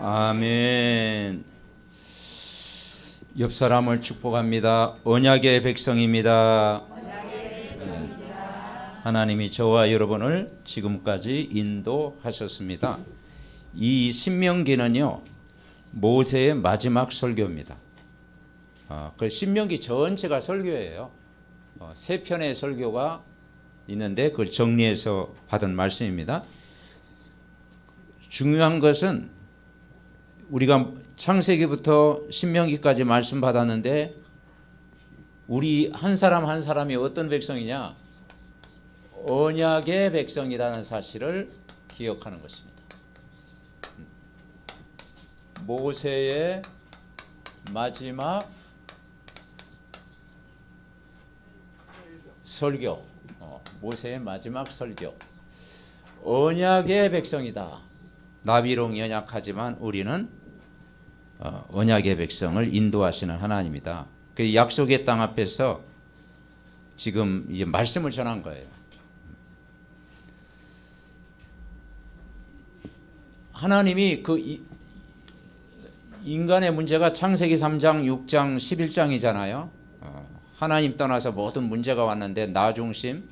아멘. 옆 사람을 축복합니다. 언약의 백성입니다. 하나님이 저와 여러분을 지금까지 인도하셨습니다. 이 신명기는요, 모세의 마지막 설교입니다. 그 신명기 전체가 설교예요. 세 편의 설교가 있는데 그걸 정리해서 받은 말씀입니다. 중요한 것은 우리가 창세기부터 신명기까지 말씀 받았는데 우리 한 사람 한 사람이 어떤 백성이냐? 언약의 백성이라는 사실을 기억하는 것입니다. 모세의 마지막 설교, 모세의 마지막 설교. 언약의 백성이다. 나비롱 연약하지만 우리는 언약의 백성을 인도하시는 하나님이다. 그 약속의 땅 앞에서 지금 이제 말씀을 전한 거예요. 하나님이 그 인간의 문제가 창세기 3장, 6장, 11장이잖아요. 하나님 떠나서 모든 문제가 왔는데 나 중심,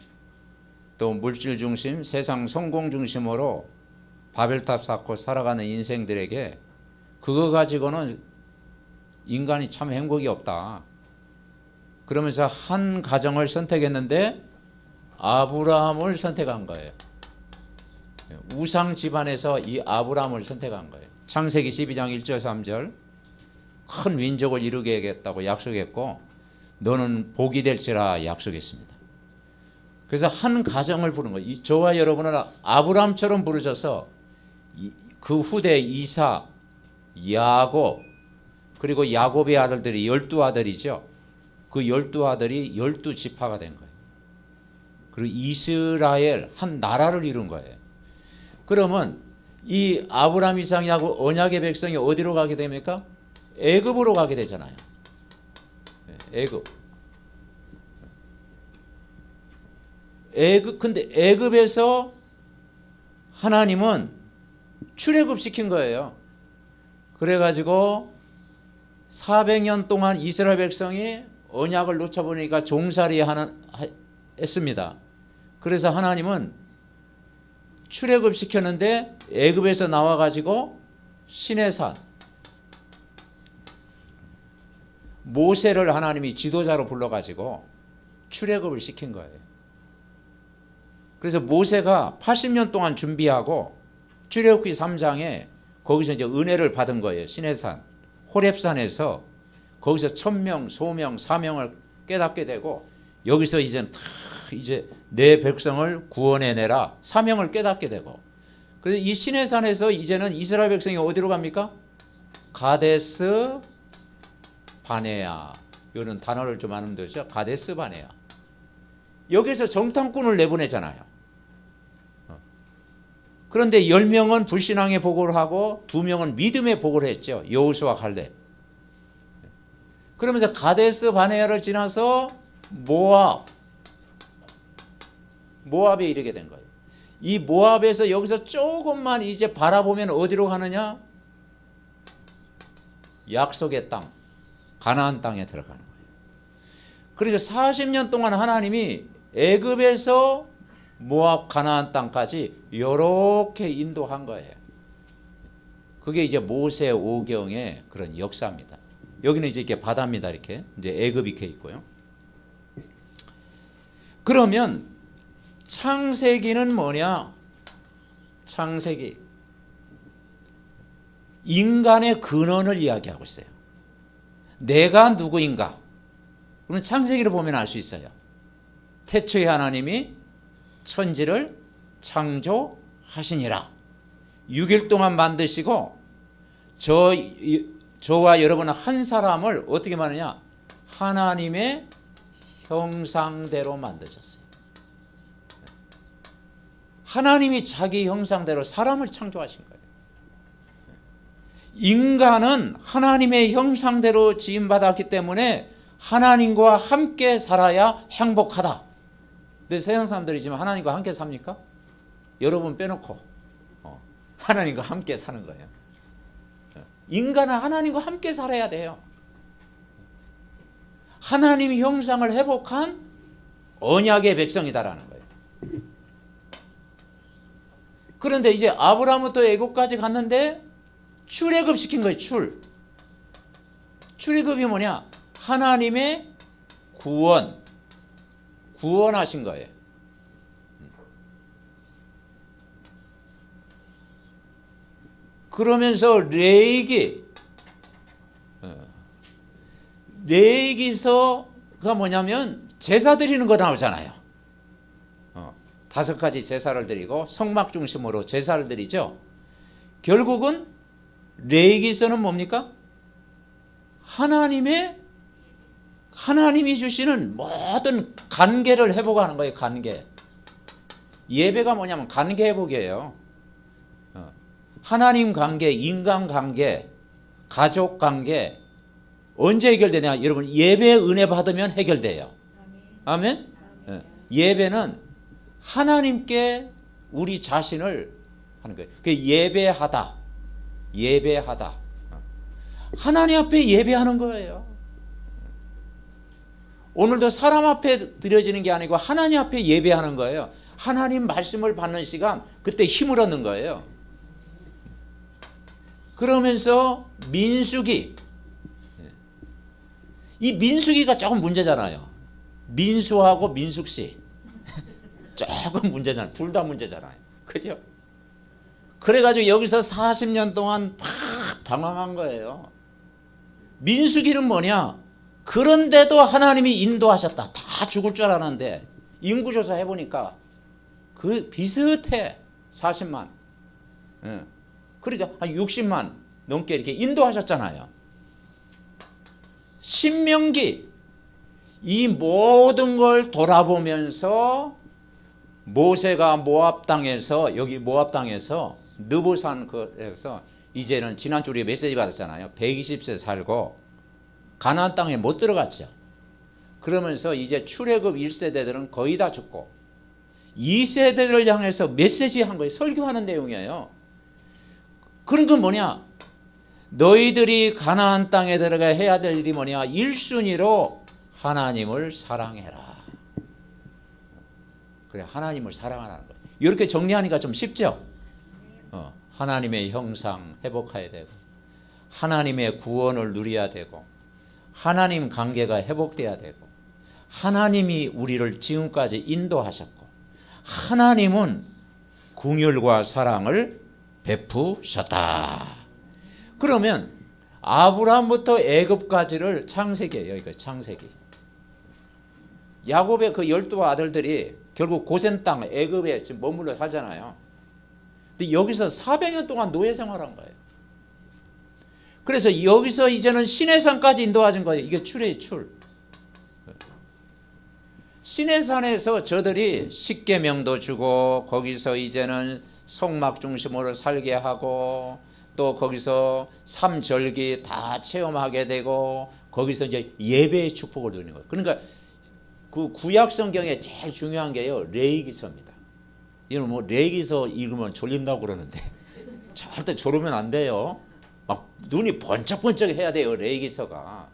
또 물질 중심, 세상 성공 중심으로 바벨탑 쌓고 살아가는 인생들에게 그거 가지고는 인간이 참 행복이 없다. 그러면서 한 가정을 선택했는데 아브라함을 선택한 거예요. 우상 집안에서 이 아브라함을 선택한 거예요. 창세기 12장 1절 3절 큰 민족을 이루겠다고 약속했고 너는 복이 될지라 약속했습니다. 그래서 한 가정을 부른 거예요. 저와 여러분은 아브라함처럼 부르셔서 그 후대 이사, 야곱, 그리고 야곱의 아들들이 12아들이죠. 그 12아들이 12지파가 된 거예요. 그리고 이스라엘 한 나라를 이룬 거예요. 그러면 이 아브라함, 이삭, 야곱 언약의 백성이 어디로 가게 됩니까? 애굽으로 가게 되잖아요. 애굽. 근데 애굽에서 하나님은 출애굽 시킨 거예요. 그래가지고 400년 동안 이스라엘 백성이 언약을 놓쳐보니까 종살이 했습니다. 그래서 하나님은 출애굽 시켰는데 애굽에서 나와가지고 시내산 모세를 하나님이 지도자로 불러가지고 출애굽을 시킨 거예요. 그래서 모세가 80년 동안 준비하고 출애굽기 3장에 거기서 이제 은혜를 받은 거예요. 시내산 호렙산에서 거기서 천명, 소명, 사명을 깨닫게 되고 여기서 이제 내 백성을 구원해내라 사명을 깨닫게 되고 그래서 이 시내산에서 이제는 이스라엘 백성이 어디로 갑니까? 가데스 바네아. 이런 단어를 좀 아는 되죠. 가데스 바네아. 여기서 정탐꾼을 내보내잖아요. 그런데 10명은 불신앙의 보고를 하고 2명은 믿음의 보고를 했죠. 여호수아 갈렙. 그러면서 가데스 바네아를 지나서 모압에 이르게 된 거예요. 이 모압에서 여기서 조금만 이제 바라보면 어디로 가느냐? 약속의 땅, 가나안 땅에 들어가는 거예요. 그러니까 40년 동안 하나님이 애굽에서 모압 가나안 땅까지 이렇게 인도한 거예요. 그게 이제 모세 오경의 그런 역사입니다. 여기는 이제 이렇게 바다입니다. 이렇게 이제 애굽이 이렇게 있고요. 그러면 창세기는 뭐냐? 창세기 인간의 근원을 이야기하고 있어요. 내가 누구인가? 그러면 창세기를 보면 알 수 있어요. 태초에 하나님이 천지를 창조하시니라. 6일 동안 만드시고 저와 여러분 한 사람을 어떻게 말하냐? 하나님의 형상대로 만드셨어요. 하나님이 자기 형상대로 사람을 창조하신 거예요. 인간은 하나님의 형상대로 지음받았기 때문에 하나님과 함께 살아야 행복하다. 근데 서양 사람들이 지금 하나님과 함께 삽니까? 여러분 빼놓고 하나님과 함께 사는 거예요. 인간은 하나님과 함께 살아야 돼요. 하나님 형상을 회복한 언약의 백성이다라는 거예요. 그런데 이제 아브라함부터 애굽까지 갔는데 출애굽 시킨 거예요. 출애굽이 뭐냐? 하나님의 구원하신 거예요. 그러면서 레위기서가 뭐냐면 제사 드리는 거 나오잖아요. 5가지 제사를 드리고 성막 중심으로 제사를 드리죠. 결국은 레위기서는 뭡니까? 하나님이 주시는 모든 관계를 회복하는 거예요. 관계. 예배가 뭐냐면 관계 회복이에요. 하나님 관계, 인간 관계, 가족 관계 언제 해결되냐? 여러분 예배 은혜 받으면 해결돼요. 아멘? 예배는 하나님께 우리 자신을 하는 거예요. 그 예배하다. 하나님 앞에 예배하는 거예요. 오늘도 사람 앞에 드려지는 게 아니고 하나님 앞에 예배하는 거예요. 하나님 말씀을 받는 시간, 그때 힘을 얻는 거예요. 그러면서 민수기, 이 민수기가 조금 문제잖아요. 민수하고 민숙씨 조금 문제잖아요. 둘 다 문제잖아요. 그죠? 그래가지고 여기서 40년 동안 막 방황한 거예요. 민수기는 뭐냐? 그런데도 하나님이 인도하셨다. 다 죽을 줄 알았는데 인구조사 해보니까 그 비슷해. 40만. 그러니까 한 60만 넘게 이렇게 인도하셨잖아요. 신명기, 이 모든 걸 돌아보면서 모세가 모압 땅에서, 여기 모압 땅에서 느보산에서 이제는 지난주 우리 메시지 받았잖아요. 120세 살고 가나안 땅에 못 들어갔죠. 그러면서 이제 출애굽 1세대들은 거의 다 죽고 2세대들을 향해서 메시지 한 거예요. 설교하는 내용이에요. 그런 건 뭐냐? 너희들이 가나안 땅에 들어가 해야 될 일이 뭐냐? 1순위로 하나님을 사랑해라. 그래, 하나님을 사랑하라는 거예요. 이렇게 정리하니까 좀 쉽죠? 하나님의 형상 회복해야 되고, 하나님의 구원을 누려야 되고, 하나님 관계가 회복돼야 되고, 하나님이 우리를 지금까지 인도하셨고, 하나님은 긍휼과 사랑을 베푸셨다. 그러면 아브라함부터 애굽까지를 창세기예요. 이거 창세기. 야곱의 그 12아들들이 결국 고센 땅 애굽에 지금 머물러 살잖아요. 근데 여기서 400년 동안 노예 생활한 거예요. 그래서 여기서 이제는 시내산까지 인도하신 거예요. 이게 출이에요, 출. 시내산에서 저들이 십계명도 주고 거기서 이제는 성막 중심으로 살게 하고 또 거기서 삼절기 다 체험하게 되고 거기서 이제 예배의 축복을 누리는 거예요. 그러니까 그 구약 성경에 제일 중요한 게요, 레위기서입니다. 이건 뭐 레위기서 읽으면 졸린다고 그러는데 절대 졸으면 안 돼요. 막 눈이 번쩍번쩍 해야 돼요, 레위기서가.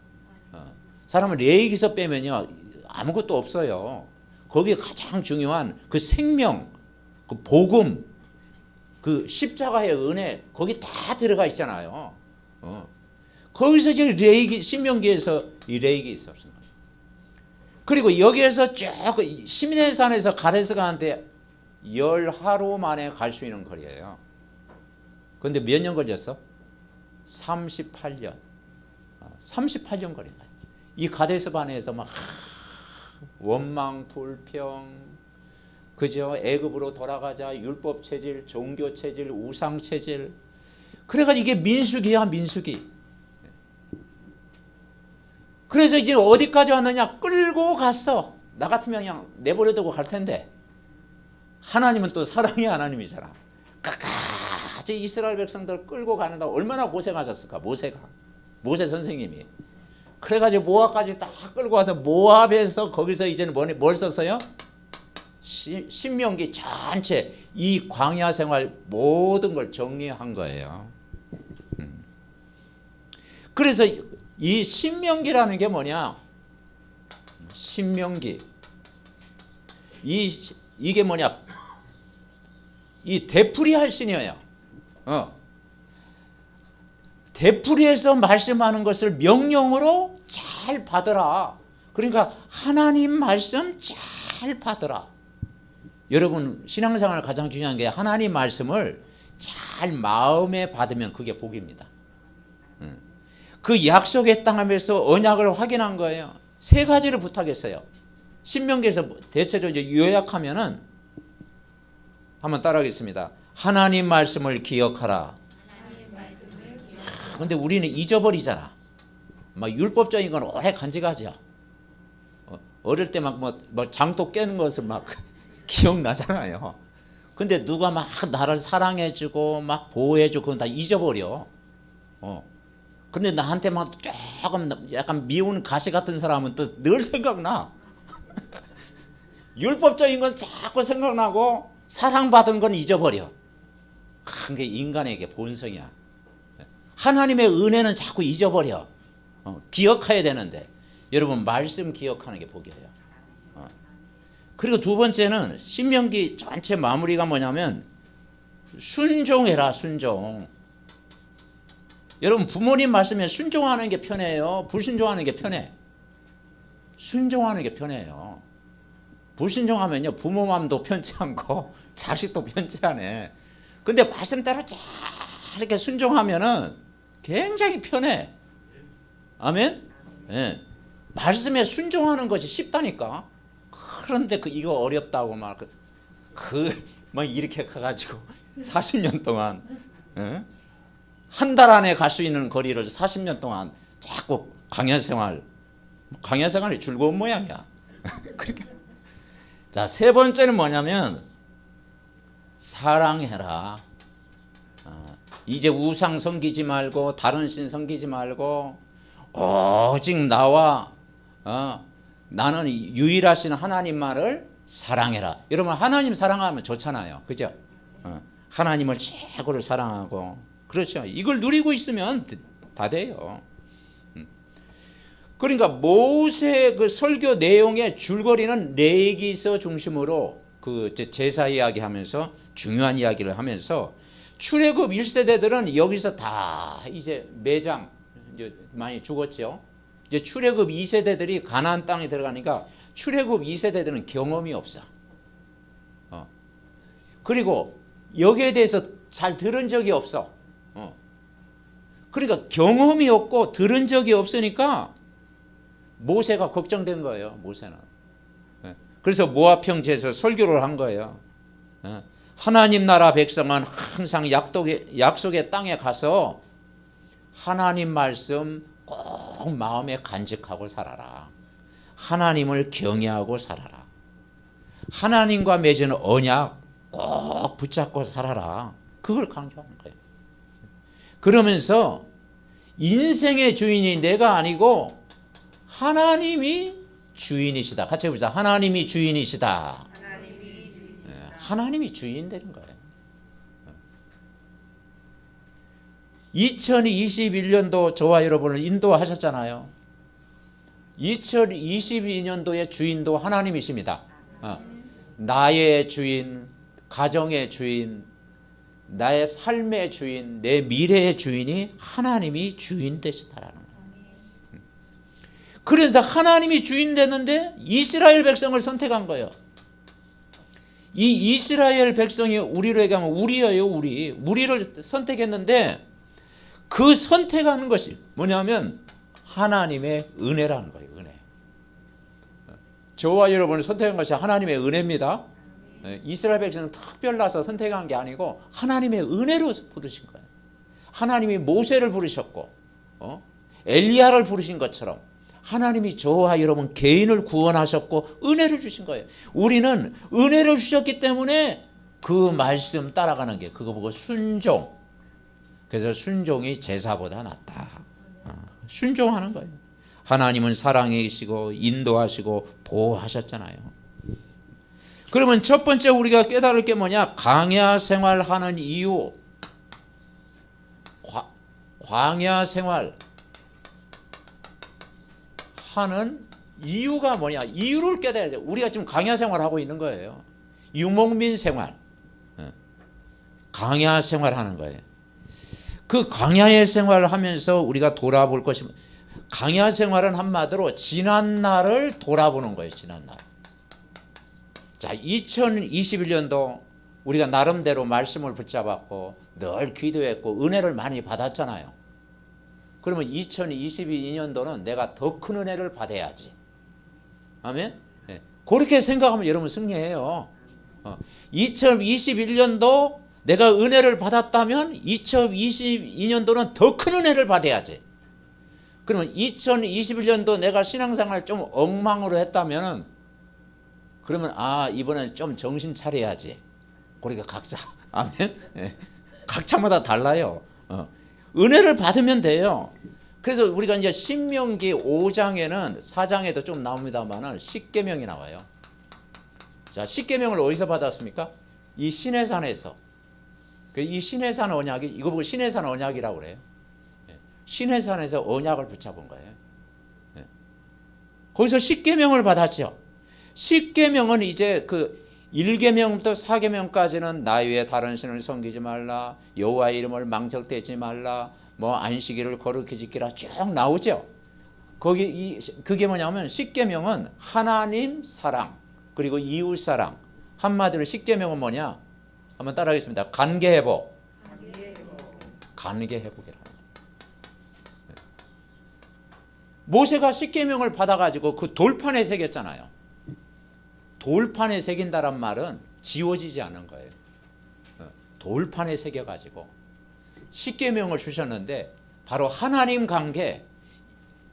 사람은 레위기서 빼면요 아무것도 없어요. 거기에 가장 중요한 그 생명, 그 복음, 그 십자가의 은혜 거기 다 들어가 있잖아요. 거기서 이제 신명기에서 이 레위기서 없습니다. 그리고 여기에서 쭉 시내산에서 가데스가한테 10하루 만에 갈 수 있는 거리예요. 그런데 몇 년 걸렸어? 38년. 38년 걸린 거예요. 이 가데스 바네에서 막 원망 불평, 그죠? 애굽으로 돌아가자, 율법 체질, 종교 체질, 우상 체질. 그래가지고 이게 민수기야, 민수기. 그래서 이제 어디까지 왔느냐? 끌고 갔어. 나 같으면 그냥 내버려두고 갈 텐데. 하나님은 또 사랑의 하나님이잖아. 끝까지 이스라엘 백성들 끌고 가는다. 얼마나 고생하셨을까, 모세가. 모세 선생님이. 그래가지고 모압까지 딱 끌고 가서 모압에서 거기서 이제는 뭘 썼어요? 신명기 전체 이 광야 생활 모든 걸 정리한 거예요. 그래서 이 신명기라는 게 뭐냐? 신명기. 이게 뭐냐? 이 되풀이할 신이에요. 되풀이해서 말씀하는 것을 명령으로 잘 받으라. 그러니까 하나님 말씀 잘 받으라. 여러분 신앙생활 가장 중요한 게 하나님 말씀을 잘 마음에 받으면 그게 복입니다. 그 약속의 땅에서 언약을 확인한 거예요. 세 가지를 부탁했어요. 신명기에서 대체적으로 요약하면은 한번 따라하겠습니다. 하나님 말씀을 기억하라. 근데 우리는 잊어버리잖아. 막 율법적인 건 오래 간직하죠. 어릴 때 막 뭐 장독 깨는 것을 막 기억나잖아요. 근데 누가 막 나를 사랑해주고 막 보호해주고 그건 다 잊어버려. 근데 나한테 막 조금 약간 미운 가시 같은 사람은 또 늘 생각나. 율법적인 건 자꾸 생각나고 사랑받은 건 잊어버려. 그게 인간에게 본성이야. 하나님의 은혜는 자꾸 잊어버려. 기억해야 되는데 여러분 말씀 기억하는 게 복이에요. 그리고 두 번째는 신명기 전체 마무리가 뭐냐면 순종해라. 순종. 여러분 부모님 말씀에 순종하는 게 편해요? 불순종하는 게 편해? 순종하는 게 편해요. 불순종하면요 부모 마음도 편치 않고 자식도 편치 않아. 근데 말씀대로 잘 이렇게 순종하면은 굉장히 편해. 아멘? 네. 말씀에 순종하는 것이 쉽다니까. 그런데 이거 어렵다고 막 이렇게 가가지고 40년 동안 한 달 안에 갈 수 있는 거리를 40년 동안 자꾸 강야생활이 즐거운 모양이야. 그러니까 자, 세 번째는 뭐냐면 사랑해라. 이제 우상 섬기지 말고 다른 신 섬기지 말고 오직 나와 나는 유일하신 하나님만을 사랑해라. 여러분 하나님 사랑하면 좋잖아요. 그죠? 하나님을 최고로 사랑하고 그렇죠. 이걸 누리고 있으면 다 돼요. 그러니까 모세 그 설교 내용의 줄거리는 레위기서 중심으로 그 제사 이야기하면서 중요한 이야기를 하면서 출애굽 1세대들은 여기서 다 이제 매장 이제 많이 죽었죠. 이제 출애굽 2세대들이 가나안 땅에 들어가니까 출애굽 2세대들은 경험이 없어. 그리고 여기에 대해서 잘 들은 적이 없어. 그러니까 경험이 없고 들은 적이 없으니까 모세가 걱정된 거예요. 모세는. 그래서 모압평지에서 설교를 한 거예요. 하나님 나라 백성은 항상 약속의 땅에 가서 하나님 말씀 꼭 마음에 간직하고 살아라. 하나님을 경외하고 살아라. 하나님과 맺은 언약 꼭 붙잡고 살아라. 그걸 강조하는 거예요. 그러면서 인생의 주인이 내가 아니고 하나님이 주인이시다. 같이 해보자. 하나님이 주인이시다. 하나님이 주인 되는 거예요. 2021년도 저와 여러분을 인도하셨잖아요. 2022년도의 주인도 하나님이십니다. 나의 주인, 가정의 주인, 나의 삶의 주인, 내 미래의 주인이 하나님이 주인 되시다라는 거예요. 그런데 하나님이 주인 됐는데 이스라엘 백성을 선택한 거예요. 이 이스라엘 백성이 우리로 얘기하면 우리예요. 우리를 선택했는데 그 선택하는 것이 뭐냐면 하나님의 은혜라는 거예요. 은혜. 저와 여러분을 선택한 것이 하나님의 은혜입니다. 이스라엘 백성은 특별나서 선택한 게 아니고 하나님의 은혜로 부르신 거예요. 하나님이 모세를 부르셨고 엘리야를 부르신 것처럼 하나님이 저와 여러분 개인을 구원하셨고 은혜를 주신 거예요. 우리는 은혜를 주셨기 때문에 그 말씀 따라가는 게 그거 보고 순종. 그래서 순종이 제사보다 낫다. 순종하는 거예요. 하나님은 사랑이시고 인도하시고 보호하셨잖아요. 그러면 첫 번째 우리가 깨달을 게 뭐냐? 광야 생활하는 이유. 광야 생활. 하는 이유가 뭐냐? 이유를 깨달아야 돼. 우리가 지금 강야 생활하고 있는 거예요. 유목민 생활, 강야 생활하는 거예요. 그 강야의 생활을 하면서 우리가 돌아볼 것이, 강야 생활은 한마디로 지난 날을 돌아보는 거예요. 지난 날. 자, 2021년도 우리가 나름대로 말씀을 붙잡았고 늘 기도했고 은혜를 많이 받았잖아요. 그러면 2022년도는 내가 더 큰 은혜를 받아야지. 아멘. 네. 그렇게 생각하면 여러분 승리해요. 2021년도 내가 은혜를 받았다면 2022년도는 더 큰 은혜를 받아야지. 그러면 2021년도 내가 신앙생활 좀 엉망으로 했다면 그러면 이번엔 좀 정신 차려야지. 그러니까 각자 아멘. 네. 각자마다 달라요. 은혜를 받으면 돼요. 그래서 우리가 이제 신명기 5장에는 4장에도 좀 나옵니다만은 십계명이 나와요. 자, 십계명을 어디서 받았습니까? 이 시내산에서. 이 시내산 언약이, 이거 보고 시내산 언약이라고 그래요. 시내산에서 언약을 붙잡은 거예요. 거기서 십계명을 받았죠. 십계명은 이제 그 1계명부터 4계명까지는 나 외에 다른 신을 섬기지 말라, 여호와의 이름을 망적대지 말라, 뭐 안식일을 거룩히 지키라 쭉 나오죠. 거기 그게 뭐냐면 십계명은 하나님 사랑 그리고 이웃 사랑. 한마디로 십계명은 뭐냐? 한번 따라하겠습니다. 관계 회복. 관계 회복이라. 모세가 십계명을 받아가지고 그 돌판에 새겼잖아요. 돌판에 새긴다란 말은 지워지지 않는 거예요. 돌판에 새겨가지고 십계명을 주셨는데 바로 하나님 관계,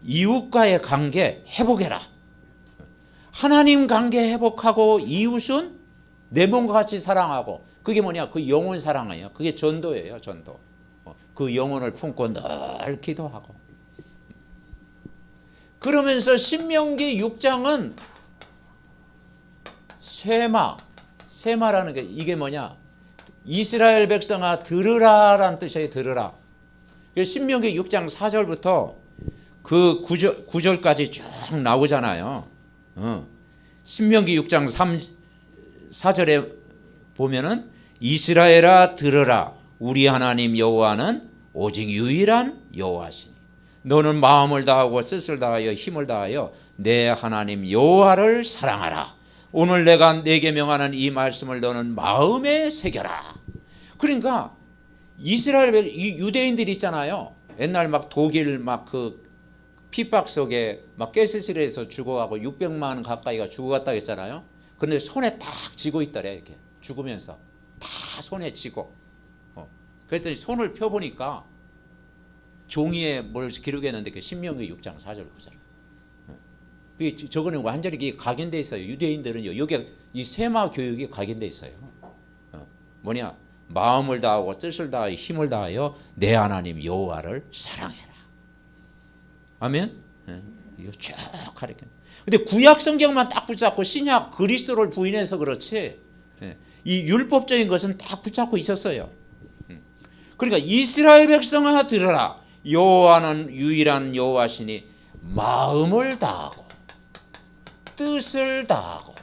이웃과의 관계 회복해라. 하나님 관계 회복하고 이웃은 내 몸과 같이 사랑하고, 그게 뭐냐? 그 영혼 사랑이에요. 그게 전도예요. 전도. 그 영혼을 품고 늘 기도하고. 그러면서 신명기 6장은 세마라는 게 이게 뭐냐? 이스라엘 백성아 들으라라는 뜻이에요. 들으라. 신명기 6장 4절부터 그 9절까지 쭉 나오잖아요. 신명기 6장 4절에 보면은 이스라엘아 들으라. 우리 하나님 여호와는 오직 유일한 여호와시니 너는 마음을 다하고 뜻을 다하여 힘을 다하여 내 하나님 여호와를 사랑하라. 오늘 내가 네게 명하는 이 말씀을 너는 마음에 새겨라. 그러니까 이스라엘 유대인들이 있잖아요. 옛날 막 독일 막 그 핍박 속에 막 가스실에서 죽어가고 600만 가까이가 죽어갔다 했잖아요. 그런데 손에 딱 쥐고 있더래. 이렇게 죽으면서 다 손에 쥐고. 그랬더니 손을 펴보니까 종이에 뭘 기록했는데 그 신명기 6장 4절 9절. 저거는 완전히 각인돼 있어요. 유대인들은요. 여기 이 세마 교육이 각인돼 있어요. 뭐냐? 마음을 다하고 뜻을 다하여 힘을 다하여 내 하나님 여호와를 사랑해라. 아멘. 이거 쭉 가르쳐. 근데 구약 성경만 딱 붙잡고 신약 그리스도를 부인해서 그렇지. 이 율법적인 것은 딱 붙잡고 있었어요. 그러니까 이스라엘 백성아 들으라. 여호와는 유일한 여호와시니 마음을 다하고 뜻을 다하고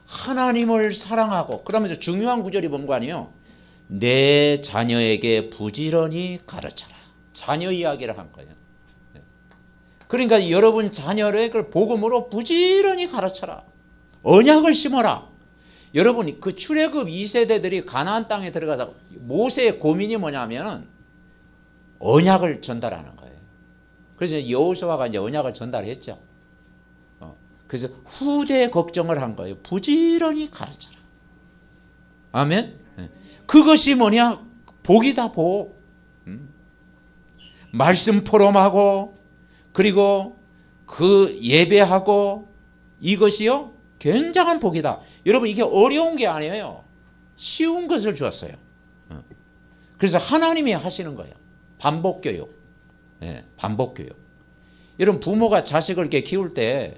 하나님을 사랑하고. 그러면서 중요한 구절이 뭔가 아니에요. 내 자녀에게 부지런히 가르쳐라. 자녀 이야기를 한 거예요. 그러니까 여러분 자녀를 그 복음으로 부지런히 가르쳐라. 언약을 심어라. 여러분 그 출애굽 2세대들이 가나안 땅에 들어가서 모세의 고민이 뭐냐면 언약을 전달하는 거예요. 그래서 여호수아가 이제 언약을 전달했죠. 그래서 후대 걱정을 한 거예요. 부지런히 가르쳐라. 아멘. 그것이 뭐냐? 복이다, 복. 말씀 포럼하고 그리고 그 예배하고 이것이요 굉장한 복이다. 여러분 이게 어려운 게 아니에요. 쉬운 것을 주었어요. 그래서 하나님이 하시는 거예요. 반복교육. 반복교육. 여러분 부모가 자식을 이렇게 키울 때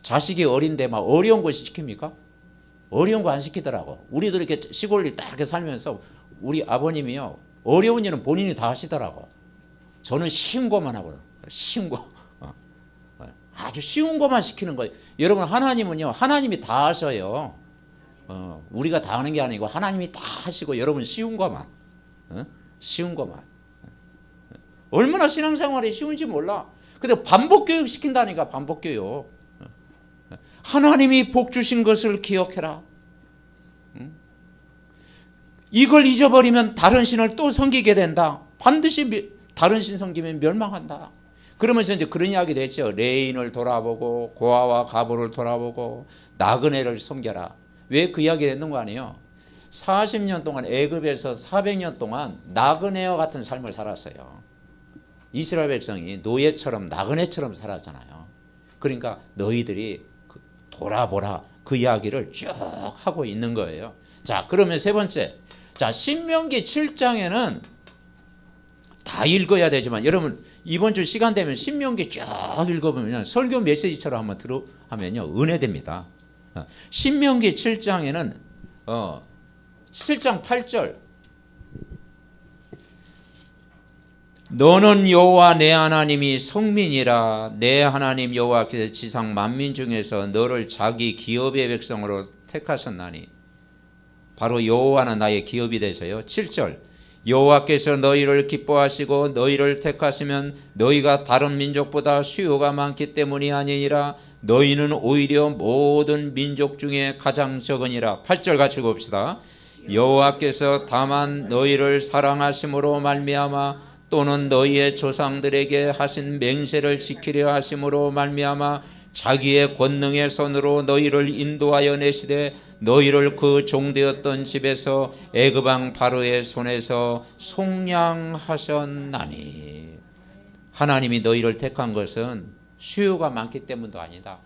자식이 어린데 막 어려운 거 시킵니까? 어려운 거 안 시키더라고. 우리도 이렇게 시골이 딱 이렇게 살면서 우리 아버님이요 어려운 일은 본인이 다 하시더라고. 저는 쉬운 것만 하고 쉬운 거 아주 쉬운 것만 시키는 거예요. 여러분 하나님은요, 하나님이 다 하셔요. 우리가 다 하는 게 아니고 하나님이 다 하시고 여러분 쉬운 것만, 쉬운 것만. 얼마나 신앙생활이 쉬운지 몰라. 근데 반복교육 시킨다니까. 반복교육. 하나님이 복 주신 것을 기억해라. 이걸 잊어버리면 다른 신을 또 섬기게 된다. 반드시 다른 신 섬기면 멸망한다. 그러면서 이제 그런 이야기도 했죠. 레인을 돌아보고 고아와 가보를 돌아보고 나그네를 섬겨라. 왜 그 이야기를 했는 거 아니에요? 40년 동안 애굽에서 400년 동안 나그네와 같은 삶을 살았어요. 이스라엘 백성이 노예처럼 나그네처럼 살았잖아요. 그러니까 너희들이 돌아보라, 그 이야기를 쭉 하고 있는 거예요. 자, 그러면 세 번째, 자, 신명기 7장에는 다 읽어야 되지만 여러분 이번 주 시간 되면 신명기 쭉 읽어보면 설교 메시지처럼 한번 하면요 은혜됩니다. 신명기 7장에는 7장 8절, 너는 여호와 내 하나님이 성민이라. 내 하나님 여호와께서 지상 만민 중에서 너를 자기 기업의 백성으로 택하셨나니. 바로 여호와는 나의 기업이 되셔요. 7절, 여호와께서 너희를 기뻐하시고 너희를 택하시면 너희가 다른 민족보다 수요가 많기 때문이 아니니라. 너희는 오히려 모든 민족 중에 가장 적으니라. 8절 같이 봅시다. 여호와께서 다만 너희를 사랑하심으로 말미암아 또는 너희의 조상들에게 하신 맹세를 지키려 하심으로 말미암아 자기의 권능의 손으로 너희를 인도하여 내시되 너희를 그 종되었던 집에서 애굽 왕 바로의 손에서 속량하셨나니. 하나님이 너희를 택한 것은 수요가 많기 때문도 아니다.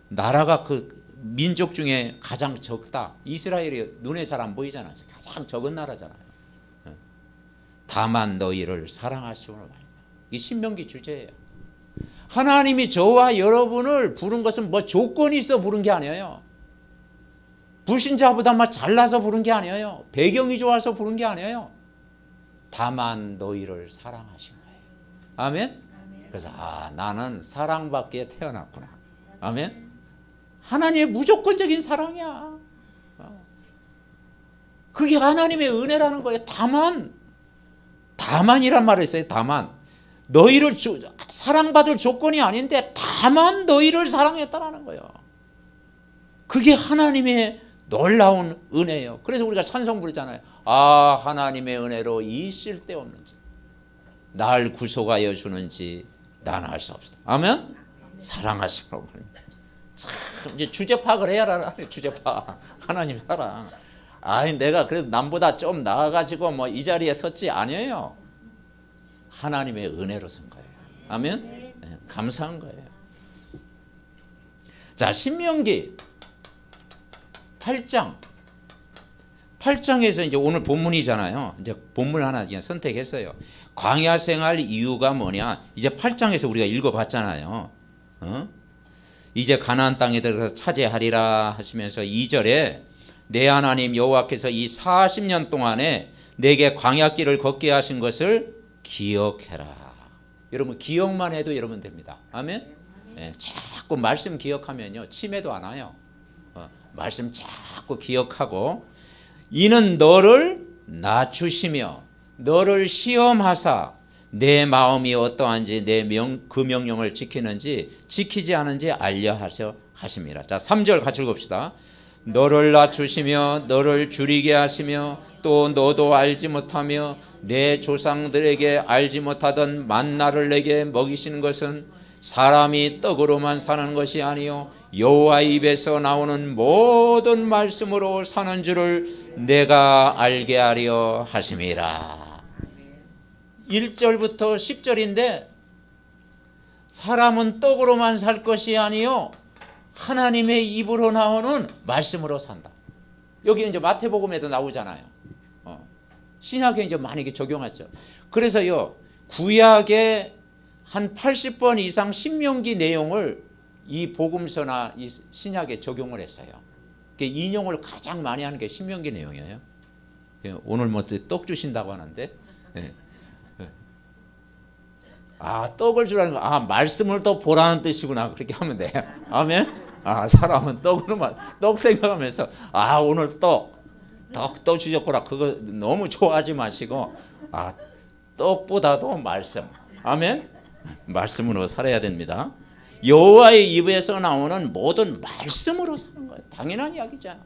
나라가 그 민족 중에 가장 적다. 이스라엘이 눈에 잘 안 보이잖아요. 가장 적은 나라잖아요. 다만 너희를 사랑하시오라. 이게 신명기 주제예요. 하나님이 저와 여러분을 부른 것은 뭐 조건이 있어 부른 게 아니에요. 불신자보다 막 잘나서 부른 게 아니에요. 배경이 좋아서 부른 게 아니에요. 다만 너희를 사랑하신 거예요. 아멘? 그래서 나는 사랑받기에 태어났구나. 아멘? 하나님의 무조건적인 사랑이야. 그게 하나님의 은혜라는 거예요. 다만이란 말을 했어요. 다만. 너희를 사랑받을 조건이 아닌데 다만 너희를 사랑했다라는 거예요. 그게 하나님의 놀라운 은혜예요. 그래서 우리가 찬송 부르잖아요. 하나님의 은혜로 이 쓸데없는지 날 구속하여 주는지 나는 알 수 없다. 아멘? 사랑하시라고. 참 이제 주제 파악을 해야 하라. 주제 파악. 하나님 사랑. 내가 그래도 남보다 좀 나아가지고 뭐 이 자리에 섰지 아니에요. 하나님의 은혜로 선 거예요. 아멘? 네, 감사한 거예요. 자, 신명기 8장에서 이제 오늘 본문이잖아요. 이제 본문 하나 그냥 선택했어요. 광야 생활 이유가 뭐냐? 이제 8장에서 우리가 읽어봤잖아요. 이제 가나안 땅에 들어가서 차지하리라 하시면서 2절에 내 하나님 여호와께서 이 40년 동안에 내게 광야길을 걷게 하신 것을 기억해라. 여러분 기억만 해도 여러분 됩니다. 아멘? 네, 자꾸 말씀 기억하면요 치매도 안 와요. 말씀 자꾸 기억하고 이는 너를 낮추시며 너를 시험하사 내 마음이 어떠한지 그 명령을 지키는지 지키지 않은지 알려 하심이라. 자 3절 같이 읽읍시다. 너를 낮추시며 너를 줄이게 하시며 또 너도 알지 못하며 내 조상들에게 알지 못하던 만나를 내게 먹이시는 것은 사람이 떡으로만 사는 것이 아니요 여호와 입에서 나오는 모든 말씀으로 사는 줄을 내가 알게 하려 하심이라. 1절부터 10절인데 사람은 떡으로만 살 것이 아니요 하나님의 입으로 나오는 말씀으로 산다. 여기 이제 마태복음에도 나오잖아요. 신약에 이제 많이 적용하죠. 그래서요 구약의 한 80번 이상 신명기 내용을 이 복음서나 이 신약에 적용을 했어요. 인용을 가장 많이 하는 게 신명기 내용이에요. 오늘 뭐 떡 주신다고 하는데 떡을 주라는 거, 말씀을 또 보라는 뜻이구나. 그렇게 하면 돼요. 아멘. 사람은 떡 생각하면서 오늘 떡 주셨구나. 그거 너무 좋아하지 마시고 떡보다도 말씀. 아멘. 말씀으로 살아야 됩니다. 여호와의 입에서 나오는 모든 말씀으로 사는 거예요. 당연한 이야기죠.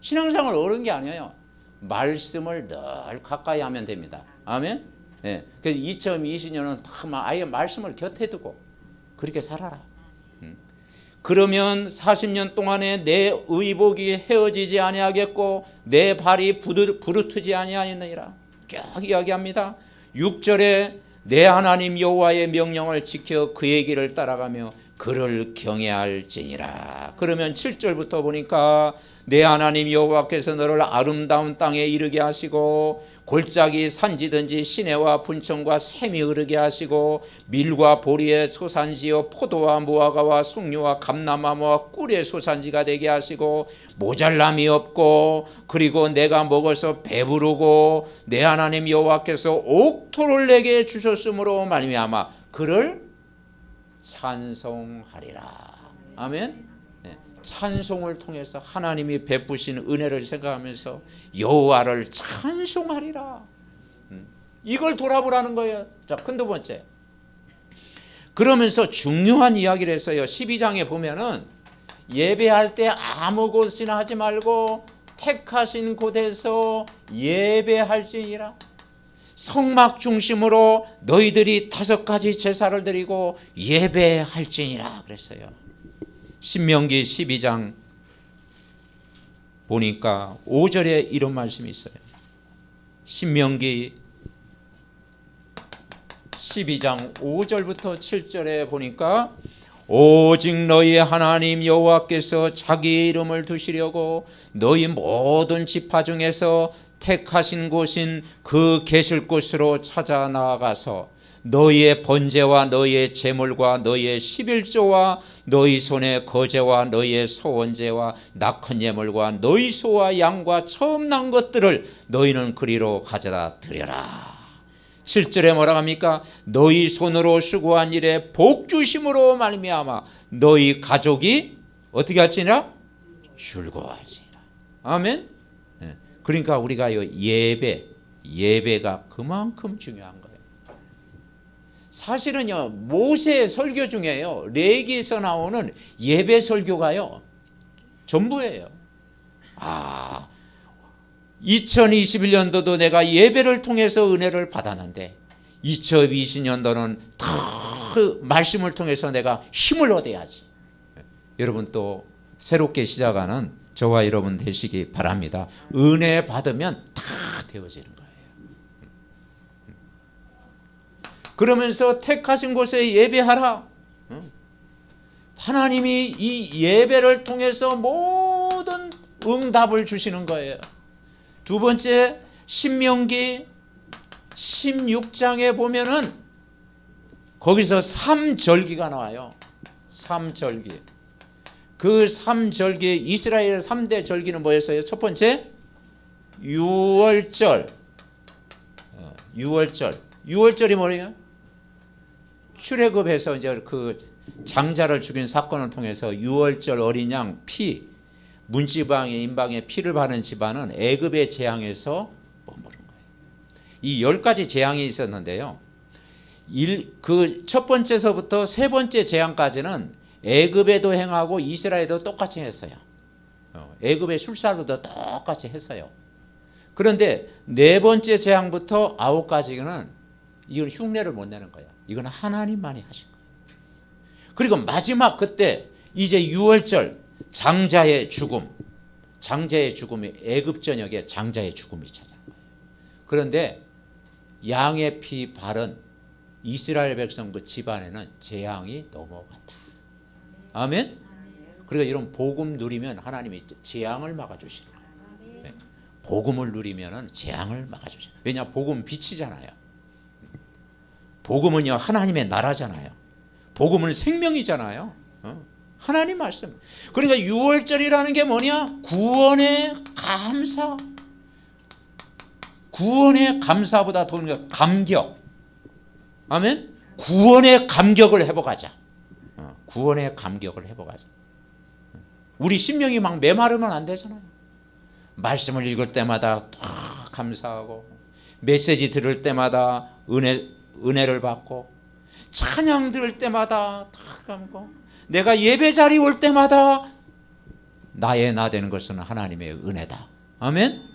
신앙생활 어려운 게 아니에요. 말씀을 늘 가까이 하면 됩니다. 아멘. 예. 그래서 2020년은 아예 말씀을 곁에 두고 그렇게 살아라. 그러면 40년 동안에 내 의복이 헤어지지 아니하겠고 내 발이 부르트지 아니하였느니라. 쭉 이야기합니다. 6절에 내 하나님 여호와의 명령을 지켜 그의 길을 따라가며 그를 경외할지니라. 그러면 7절부터 보니까 내 하나님 여호와께서 너를 아름다운 땅에 이르게 하시고 골짜기 산지든지 시내와 분청과 샘이 흐르게 하시고 밀과 보리의 소산지요 포도와 무화과와 석류와 감람나무와 꿀의 소산지가 되게 하시고 모잘람이 없고 그리고 내가 먹어서 배부르고 내 하나님 여호와께서 옥토를 내게 주셨으므로 말미암아 그를 찬송하리라. 아멘. 찬송을 통해서 하나님이 베푸신 은혜를 생각하면서 여호와를 찬송하리라. 이걸 돌아보라는 거예요. 자, 큰 두 번째. 그러면서 중요한 이야기를 했어요. 12장에 보면은 예배할 때 아무 곳이나 하지 말고 택하신 곳에서 예배할지니라. 성막 중심으로 너희들이 5가지 제사를 드리고 예배할지니라 그랬어요. 신명기 12장 보니까 5절에 이런 말씀이 있어요. 신명기 12장 5절부터 7절에 보니까 오직 너희 하나님 여호와께서 자기 이름을 두시려고 너희 모든 지파 중에서 택하신 곳인 그 계실 곳으로 찾아 나아가서 너희의 번제와 너희의 제물과 너희의 11조와 너희 손의 거제와 너희의 소원제와 낙헌 예물과 너희 소와 양과 처음 난 것들을 너희는 그리로 가져다 드려라. 7절에 뭐라고 합니까? 너희 손으로 수고한 일에 복 주심으로 말미암아 너희 가족이 어떻게 할지니라? 즐거워할지니라. 아멘. 그러니까 우리가 예배가 그만큼 중요한 거예요. 사실은요, 모세의 설교 중에요, 레위기에서 나오는 예배 설교가요 전부예요. 2021년도도 내가 예배를 통해서 은혜를 받았는데 2020년도는 더 말씀을 통해서 내가 힘을 얻어야지. 여러분 또 새롭게 시작하는 저와 여러분 되시기 바랍니다. 은혜 받으면 다 되어지는 거예요. 그러면서 택하신 곳에 예배하라. 하나님이 이 예배를 통해서 모든 응답을 주시는 거예요. 두 번째, 신명기 16장에 보면은 거기서 삼절기가 나와요. 삼절기. 그 삼절기, 이스라엘 3대 절기는 뭐였어요? 첫 번째, 유월절. 유월절이 뭐예요? 출애굽해서 이제 그 장자를 죽인 사건을 통해서 유월절 어린 양 피, 문지방에 임방에 피를 바른 집안은 애굽의 재앙에서 머무른 거예요. 이 10가지 재앙이 있었는데요. 그 첫 번째서부터 세 번째 재앙까지는 애굽에도 행하고 이스라엘도 똑같이 했어요. 애굽의 술사로도 똑같이 했어요. 그런데 네 번째 재앙부터 9가지는 이건 흉내를 못 내는 거야. 이건 하나님만이 하신 거예요. 그리고 마지막 그때 이제 유월절 장자의 죽음이 애굽 전역에 장자의 죽음이 찾아온 거예요. 그런데 양의 피 바른 이스라엘 백성 그 집안에는 재앙이 넘어간다. 아멘. 그러니까 이런 복음 누리면 하나님이 재앙을 막아주시는 거예요. 네. 복음을 누리면 재앙을 막아주시는 거예요. 왜냐, 복음 빛이잖아요. 복음은요 하나님의 나라잖아요. 복음은 생명이잖아요. 하나님 말씀. 그러니까 유월절이라는 게 뭐냐? 구원의 감사. 구원의 감사보다 더 감격. 아멘. 구원의 감격을 회복하자. 구원의 감격을 회복하자. 우리 심령이 막 메마르면 안 되잖아요. 말씀을 읽을 때마다 다 감사하고, 메시지 들을 때마다 은혜를 받고, 찬양 들을 때마다 다 감고, 내가 예배 자리 올 때마다 나의 나 되는 것은 하나님의 은혜다. 아멘.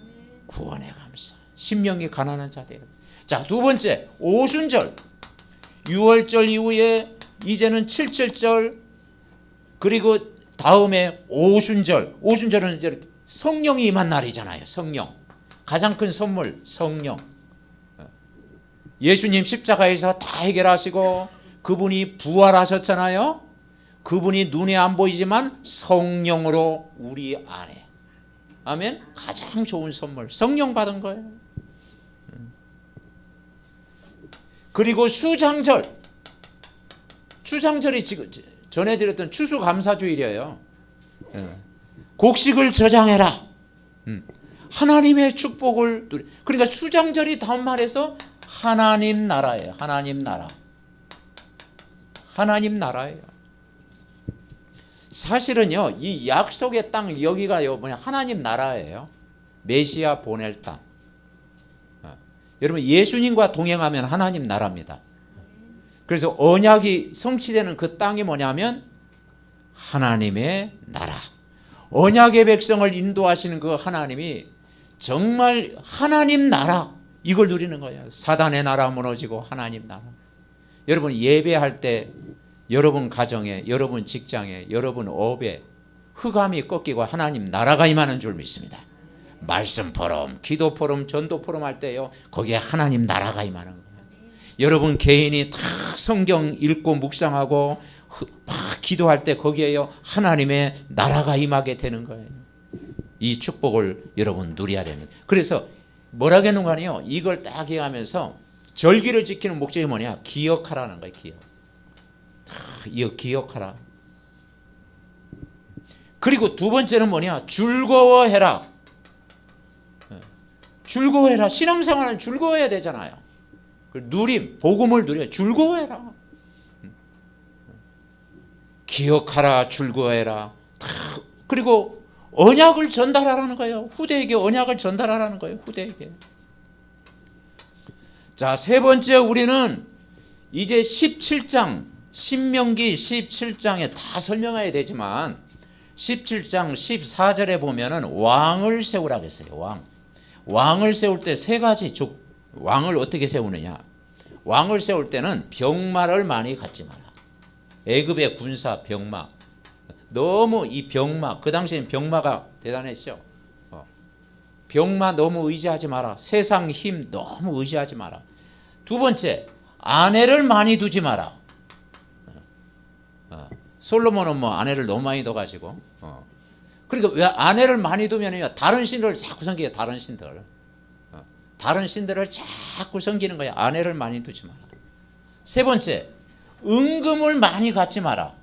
구원의 감사. 심령이 가난한 자들. 자, 두 번째, 오순절. 6월절 이후에 이제는 7절절, 그리고 다음에 오순절. 오순절은 이제 성령이 임한 날이잖아요. 성령. 가장 큰 선물, 성령. 예수님 십자가에서 다 해결하시고 그분이 부활하셨잖아요. 그분이 눈에 안 보이지만 성령으로 우리 안에. 아멘. 가장 좋은 선물, 성령 받은 거예요. 그리고 수장절. 추장절이 지금 전해드렸던 추수감사주일이에요. 곡식을 저장해라. 하나님의 축복을 누리. 그러니까 수장절이 다음 말에서 하나님 나라예요. 하나님 나라. 하나님 나라예요. 사실은요, 이 약속의 땅 여기가요, 뭐냐, 하나님 나라예요. 메시아 보낼 땅. 여러분, 예수님과 동행하면 하나님 나라입니다. 그래서 언약이 성취되는 그 땅이 뭐냐면 하나님의 나라. 언약의 백성을 인도하시는 그 하나님이 정말 하나님 나라, 이걸 누리는 거예요. 사단의 나라 무너지고 하나님 나라. 여러분, 예배할 때 여러분 가정에, 여러분 직장에, 여러분 업에 흑암이 꺾이고 하나님 나라가 임하는 줄 믿습니다. 말씀 포럼, 기도 포럼, 전도 포럼 할 때요, 거기에 하나님 나라가 임하는 거예요. 여러분 개인이 다 성경 읽고 묵상하고 막 기도할 때 거기에요, 하나님의 나라가 임하게 되는 거예요. 이 축복을 여러분 누려야 됩니다. 그래서 뭐라겠는 거 아니에요. 이걸 딱 해가면서 절기를 지키는 목적이 뭐냐? 기억하라는 거예요. 기억. 이거 기억하라. 그리고 두 번째는 뭐냐? 즐거워해라. 즐거워해라. 신앙생활은 즐거워해야 되잖아요. 누림, 복음을 누려. 즐거워해라. 기억하라. 즐거워해라. 그리고 언약을 전달하라는 거예요. 후대에게 언약을 전달하라는 거예요. 후대에게. 자, 세 번째, 우리는 이제 17장, 신명기 17장에 다 설명해야 되지만 17장 14절에 보면은 왕을 세우라고 했어요. 왕을 세울 때 세 가지. 왕을 어떻게 세우느냐? 왕을 세울 때는 병마를 많이 갖지 마라. 애굽의 군사 병마. 너무 이 병마, 그 당시엔 병마가 대단했죠. 병마 너무 의지하지 마라. 세상 힘 너무 의지하지 마라. 두 번째, 아내를 많이 두지 마라. 솔로몬은 뭐 아내를 너무 많이 둬가지고. 그러니까 왜 아내를 많이 두면요, 다른 신들을 자꾸 섬기게. 다른 신들. 다른 신들을 자꾸 섬기는 거야. 아내를 많이 두지 마라. 세 번째, 은금을 많이 갖지 마라.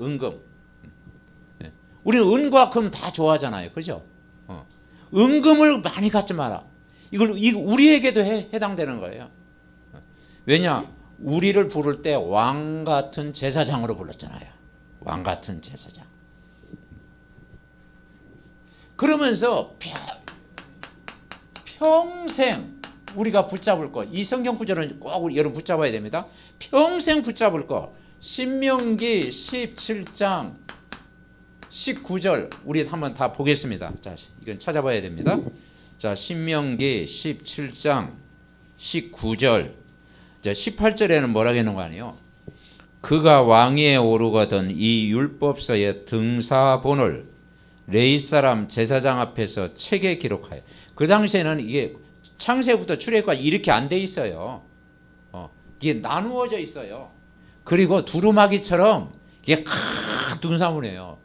은금. 우리는 은과 금 다 좋아하잖아요. 그죠? 은금을 많이 갖지 마라. 이거 우리에게도 해당되는 거예요. 왜냐? 우리를 부를 때 왕 같은 제사장으로 불렀잖아요. 왕 같은 제사장. 그러면서 평생 우리가 붙잡을 것, 이 성경 구절은 꼭 여러분 붙잡아야 됩니다. 평생 붙잡을 것. 신명기 17장 19절 우리 한번 다 보겠습니다. 자, 이건 찾아봐야 됩니다. 자, 신명기 17장 19절. 자, 18절에는 뭐라고 하는 거 아니에요? 그가 왕위에 오르거든 이 율법서의 등사본을 레위 사람 제사장 앞에서 책에 기록하여. 그 당시에는 이게 창세부터 출애굽까지 이렇게 안 돼 있어요. 이게 나누어져 있어요. 그리고 두루마기처럼 이게 큰 등사본이에요.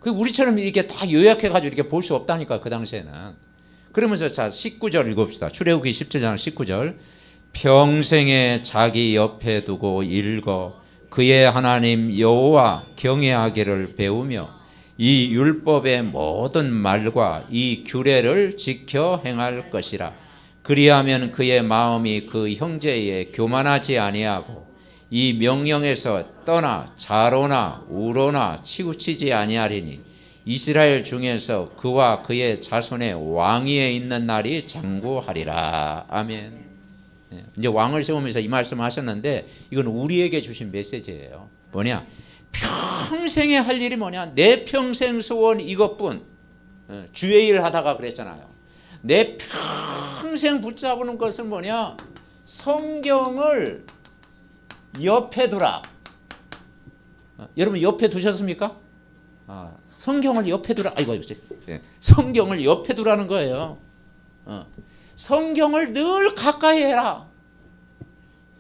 그 우리처럼 이렇게 다 요약해가지고 이렇게 볼 수 없다니까, 그 당시에는. 그러면서 자, 19절 읽읍시다. 출애굽기 17장 19절. 평생에 자기 옆에 두고 읽어 그의 하나님 여호와 경외하기를 배우며 이 율법의 모든 말과 이 규례를 지켜 행할 것이라. 그리하면 그의 마음이 그 형제에 교만하지 아니하고 이 명령에서 떠나 좌로나 우로나 치우치지 아니하리니 이스라엘 중에서 그와 그의 자손의 왕위에 있는 날이 장구하리라. 아멘. 이제 왕을 세우면서 이 말씀 하셨는데 이건 우리에게 주신 메시지예요. 뭐냐? 평생에 할 일이 뭐냐? 내 평생 소원 이것뿐. 주의 일 하다가 그랬잖아요. 내 평생 붙잡는 것은 뭐냐? 성경을 옆에 두라. 여러분 옆에 두셨습니까? 성경을 옆에 두라. 성경을 옆에 두라는 거예요. 성경을 늘 가까이 해라.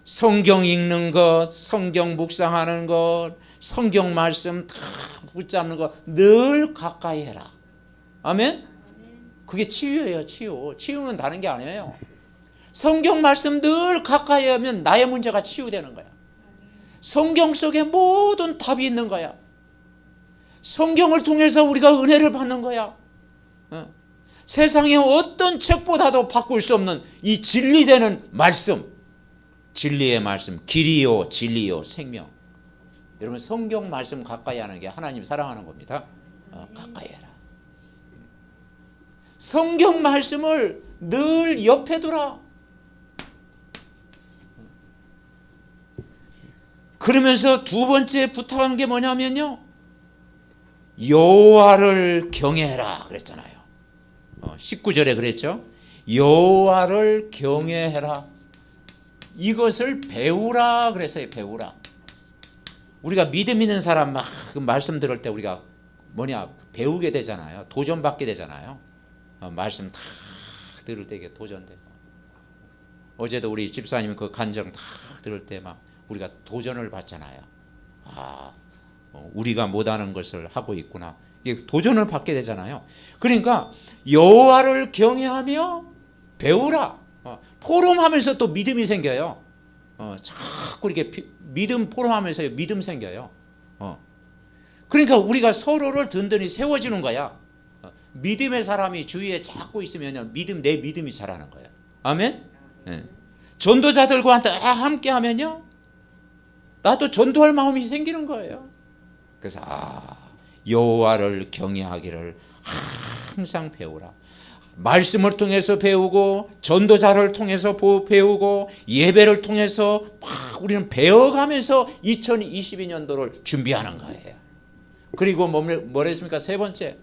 성경 읽는 것, 성경 묵상하는 것, 성경 말씀 다 붙잡는 것 늘 가까이 해라. 아멘? 그게 치유예요, 치유. 치유는 다른 게 아니에요. 성경 말씀 늘 가까이 하면 나의 문제가 치유되는 거야. 성경 속에 모든 답이 있는 거야. 성경을 통해서 우리가 은혜를 받는 거야. 세상의 어떤 책보다도 바꿀 수 없는 이 진리되는 말씀, 진리의 말씀, 길이요 진리요 생명. 여러분 성경 말씀 가까이 하는 게 하나님 사랑하는 겁니다. 가까이 해라. 성경 말씀을 늘 옆에 두라. 그러면서 두 번째 부탁한 게 뭐냐면요, 여호와를 경외해라 그랬잖아요. 19절에 그랬죠. 여호와를 경외해라. 이것을 배우라 그랬어요. 배우라. 우리가 믿음 있는 사람 막 말씀 들을 때 우리가 뭐냐 배우게 되잖아요. 도전받게 되잖아요. 말씀 다 들을 때 이게 도전되고. 어제도 우리 집사님 그 간증 다 들을 때 막 우리가 도전을 받잖아요. 우리가 못하는 것을 하고 있구나. 이게 도전을 받게 되잖아요. 그러니까 여호와를 경외하며 배우라. 포럼하면서 또 믿음이 생겨요. 자꾸 이렇게 믿음 포럼하면서 믿음 생겨요. 그러니까 우리가 서로를 든든히 세워주는 거야. 믿음의 사람이 주위에 자꾸 있으면 내 믿음이 자라는 거예요. 아멘? 네. 전도자들과 함께 하면요, 나도 전도할 마음이 생기는 거예요. 그래서 여호와를 경외하기를 항상 배우라. 말씀을 통해서 배우고 전도자를 통해서 배우고 예배를 통해서 막 우리는 배워가면서 2022년도를 준비하는 거예요. 그리고 뭐라 했습니까? 세 번째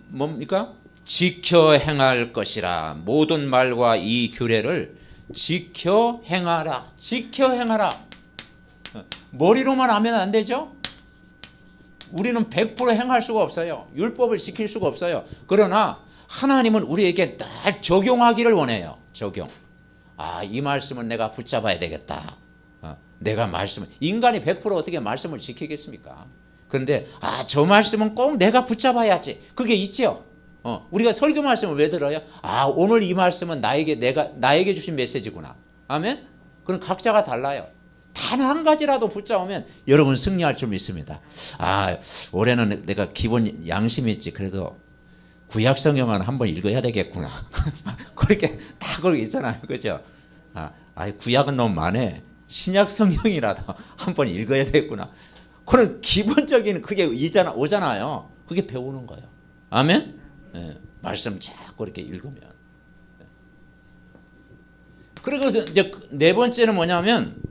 뭡니까? 지켜 행할 것이라. 모든 말과 이 규례를 지켜 행하라. 지켜 행하라. 머리로만 하면 안 되죠? 우리는 100% 행할 수가 없어요. 율법을 지킬 수가 없어요. 그러나 하나님은 우리에게 날 적용하기를 원해요. 적용. 이 말씀은 내가 붙잡아야 되겠다. 내가 말씀을, 인간이 100% 어떻게 말씀을 지키겠습니까? 그런데 저 말씀은 꼭 내가 붙잡아야지. 그게 있죠. 우리가 설교 말씀을 왜 들어요? 오늘 이 말씀은 나에게 주신 메시지구나. 아멘? 그럼 각자가 달라요. 단 한 가지라도 붙잡으면 여러분 승리할 줄 믿습니다. 올해는 내가 기본 양심이 있지. 그래도 구약 성경은 한번 읽어야 되겠구나. 그렇게 다 그러고 있잖아요. 그죠? 구약은 너무 많네. 신약 성경이라도 한번 읽어야 되겠구나. 그런 기본적인 그게 오잖아요. 그게 배우는 거예요. 아멘? 네, 말씀 자꾸 이렇게 읽으면. 그리고 이제 네 번째는 뭐냐면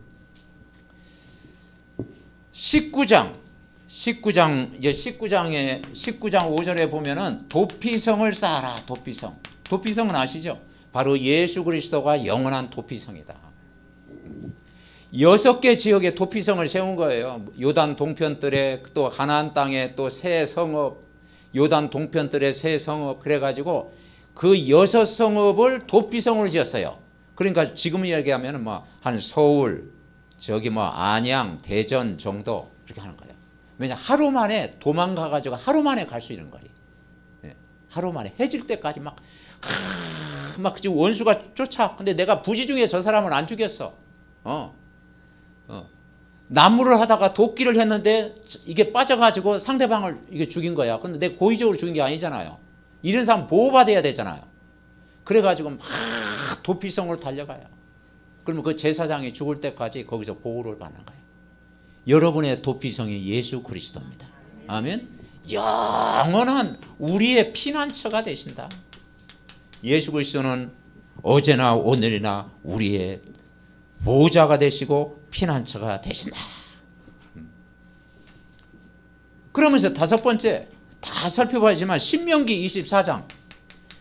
19장 5절에 보면은 도피성을 쌓아라. 도피성은 아시죠? 바로 예수 그리스도가 영원한 도피성이다. 6개 지역에 도피성을 세운 거예요. 요단 동편들에 또 가나안 땅에 또 새 성읍, 요단 동편들의 새 성읍, 그래가지고 그 6성읍을 도피성으로 지었어요. 그러니까 지금 얘기하면 한 서울, 안양, 대전 정도 그렇게 하는 거예요. 왜냐 하루 만에 도망가가지고 하루 만에 갈 수 있는 거리. 하루 만에 해질 때까지 막 지금 원수가 쫓아. 근데 내가 부지 중에 저 사람을 안 죽였어. 나무를 하다가 도끼를 했는데 이게 빠져가지고 상대방을 이게 죽인 거야. 근데 내가 고의적으로 죽인 게 아니잖아요. 이런 사람 보호받아야 되잖아요. 그래가지고 막 도피성으로 달려가요. 그러면 그 제사장이 죽을 때까지 거기서 보호를 받는 거예요. 여러분의 도피성이 예수 그리스도입니다. 아멘. 영원한 우리의 피난처가 되신다. 예수 그리스도는 어제나 오늘이나 우리의 보호자가 되시고 피난처가 되신다. 그러면서 다섯 번째, 다 살펴봐야지만 신명기 24장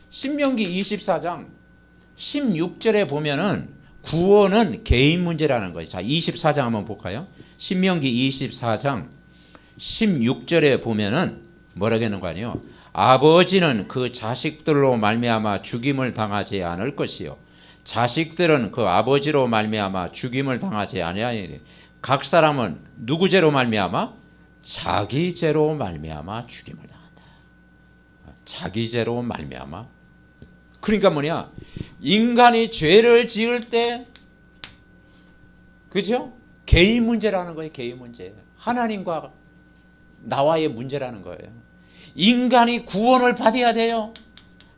16절에 보면은 구원은 개인 문제라는 거예요. 자, 24장 한번 볼까요? 신명기 24장 16절에 보면은 뭐라고 하는 거 아니에요? 아버지는 그 자식들로 말미암아 죽임을 당하지 않을 것이요 자식들은 그 아버지로 말미암아 죽임을 당하지 아니하리니 각 사람은 누구 죄로 말미암아? 자기 죄로 말미암아 죽임을 당한다. 자기 죄로 말미암아. 그러니까 뭐냐? 인간이 죄를 지을 때, 그죠? 개인 문제라는 거예요. 개인 문제. 하나님과 나와의 문제라는 거예요. 인간이 구원을 받아야 돼요.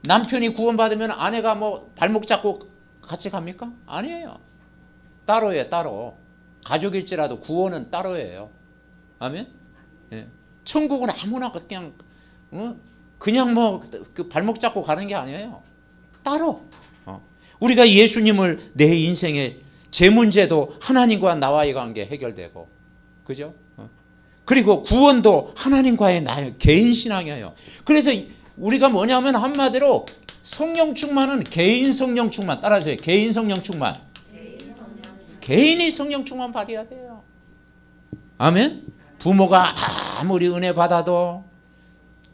남편이 구원받으면 아내가 뭐 발목 잡고 같이 갑니까? 아니에요. 따로예요. 따로. 가족일지라도 구원은 따로예요. 아멘? 예. 천국은 아무나 그냥 뭐 그 발목 잡고 가는 게 아니에요. 따로. 우리가 예수님을 내 인생의 제 문제도 하나님과 나와의 관계 해결되고, 그죠? 그리고 구원도 하나님과의 나의 개인 신앙이에요. 그래서 우리가 뭐냐면 한마디로 성령 충만은 개인 성령 충만. 따라하세요. 개인 성령 충만. 개인이 성령 충만 받아야 돼요. 아멘. 부모가 아무리 은혜 받아도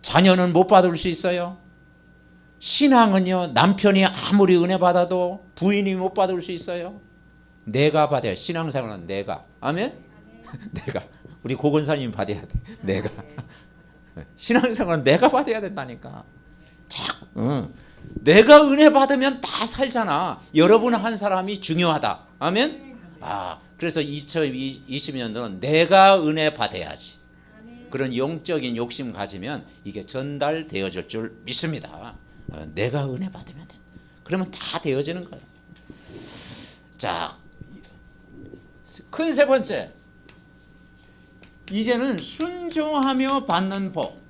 자녀는 못 받을 수 있어요. 신앙은요, 남편이 아무리 은혜 받아도 부인이 못 받을 수 있어요. 내가 받아요. 신앙생활은 내가. 아멘? 내가. 우리 고건사님 받아야 돼. 내가. 신앙생활은 내가 받아야 된다니까. 내가 은혜 받으면 다 살잖아. 여러분 한 사람이 중요하다. 아멘? 그래서 2020년도는 내가 은혜 받아야지. 그런 영적인 욕심 가지면 이게 전달되어질 줄 믿습니다. 내가 은혜 받으면 돼. 그러면 다 되어지는 거예요. 자, 큰 세 번째. 이제는 순종하며 받는 복.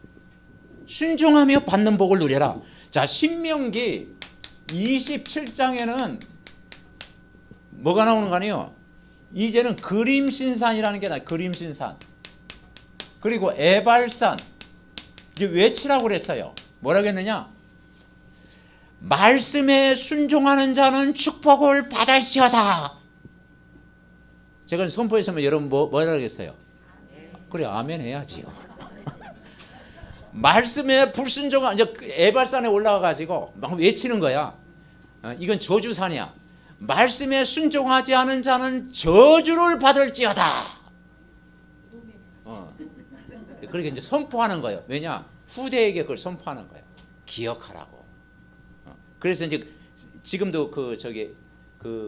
순종하며 받는 복을 누려라. 자, 신명기 27장에는 뭐가 나오는 거 아니에요? 이제는 그림신산이라는 게 나와요. 그림신산. 그리고 에발산. 이제 외치라고 그랬어요. 뭐라고 했느냐? 말씀에 순종하는 자는 축복을 받을지어다. 제가 선포했으면 여러분 뭐라고 했어요? 그래, 아멘 해야지요. 말씀에 불순종한, 이제 에발산에 올라가가지고 막 외치는 거야. 이건 저주산이야. 말씀에 순종하지 않은 자는 저주를 받을지어다. 그렇게 이제 선포하는 거예요. 왜냐? 후대에게 그걸 선포하는 거예요. 기억하라고. 그래서 이제 지금도